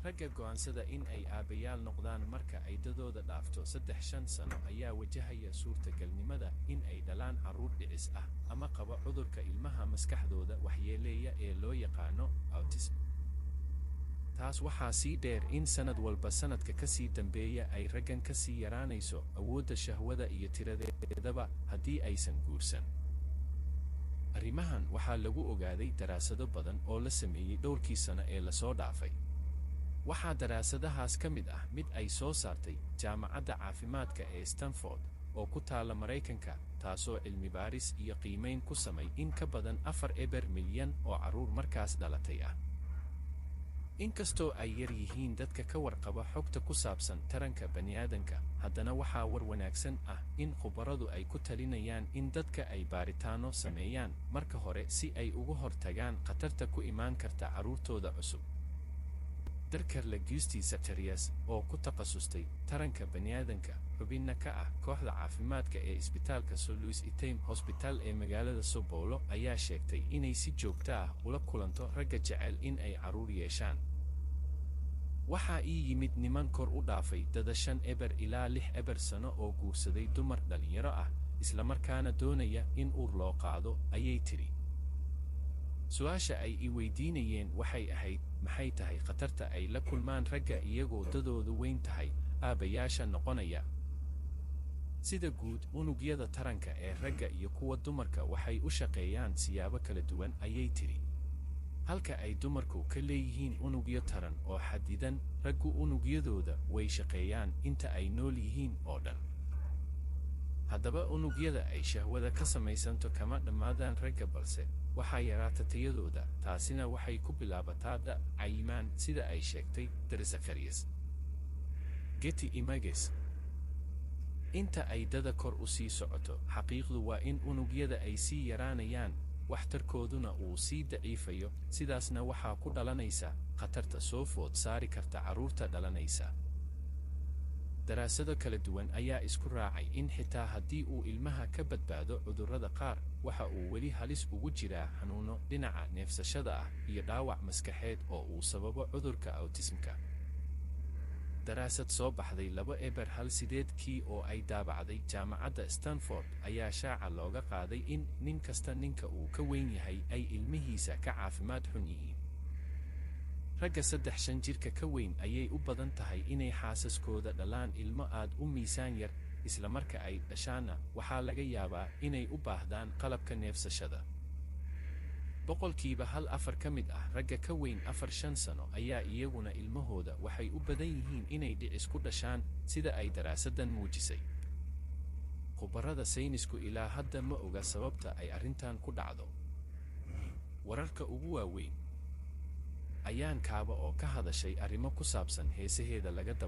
ragga go'aansada in ay aabayaal noqdaan marka ay dadooda dhaafto 3-5 sano ayaa wajahaya suurtagalnimada in ay dhalaan carruur dhicis ah ama qaba cudurka ilmaha maskaxdooda waxyeeleeya ee loo yaqaano autism. taas waxaa sii dheer in sanad walba sanadka ka sii dambeeya ay raggan ka sii yaraanayso awoodda shahwada iyo tiradeedaba haddii aysan guursan. arrimahan waxaa lagu ogaaday daraasado badan oo la sameeyey dhowrkii sano ee lasoo dhaafay. waxaa daraasadahaas ka mid ah mid ay soo saartay jaamacadda caafimaadka ee Stanford oo ku taala Maraykanka, taasoo cilmi baaris iyo qiimayn ku samay in ka badan 4 milyan oo carruur markaas dhalatay ah. inkastoo ay yar yihiin dadka ka warqaba xogta ku saabsan taranka bani'aadanka, haddana waxaa war wanaagsan ah in khubaradu ay ku talinayaan in dadka ay baaritaanno sameeyaan marka hore si ay uga hortagaan khatarta ku imaan karta carruurtooda cusub. Dr. Legusti Zacharias oo ku takhasustay taranka bani'aadanka, xubinna ka ah kooxda caafimaadka ee isbitaalka Sir Louis Etienne Hospital ee magaalada São Paulo ayaa sheegtay inay si joogto ah ula kulanto ragga jecel in ay carruur yeeshaan. waxaa ii yimid niman kor u dhaafay dada 5 ilaa 6 sano oo guursaday dumar dhalinyaro ah isla markaana doonaya in uur loo qaado, ayay tiri. su'aasha ay i weydiinayeen waxay ahayd maxay tahay khatarta ay la kulmaan ragga iyagoo dadoodu weyn tahay aabayaasha noqonaya. sida guud unugyada taranka ee ragga iyo kuwa dumarka waxay u shaqeeyaan siyaabo kala duwan, ayay tiri. halka ay dumarku ka leeyihiin unugyo taran oo xadidan, raggu unugyadooda way shaqeeyaan inta ay nool yihiin oo dhan. haddaba unugyada ay shahwada ka samaysanto kama dhammaadaan ragga, balse waxaa yaraata tayadooda, taasina waxay ku bilaabataa cayimaan sida ay sheegtay Dr. Zacharias. Getty Images. inta ay dada kor u sii socoto, xaqiiqdu waa in unugyada ay sii yaraanayaan, waxtarkooduna uu sii daciifayo, sidaasna waxaa ku dhalanaysa khatarta soo food saari karta carruurta dhalanaysa. daraasado kala duwan ayaa isku raacay in xitaa haddii uu ilmaha ka badbaado cudurrada qaar, waxa uu weli halis ugu jiraa xanuuno dhinaca neefsashada ah iyo dhaawac maskaxeed oo uu sababo cudurka autismka. daraasad soo baxday 2018 oo ay daabacday jaamacadda Stanford ayaa shaaca looga qaaday in nin kasta ninka uu ka weyn yahay ay ilmihiisa ka caafimaad xun yihiin. ragga 3-5 jirka ka weyn ayay u badan tahay inay xaasaskooda dhalaan ilmo aad u miisaan yar, isla marka ay dhashaanna waxaa laga yaabaa inay u baahdaan qalabka neefsashada. boqolkiiba 4 ka mid ah ragga ka weyn 4-5 sano ayaa iyaguna ilmahooda waxay u badan yihiin inay dhicis ku dhashaan, sida ay daraasaddan muujisay. khubarada saynisku ilaa hadda ma oga sababta ay arrintan ku dhacdo. wararka ugu waaweyn ayaan kaaba oo ka hadashay arrimo ku saabsan heesaheeda laga daba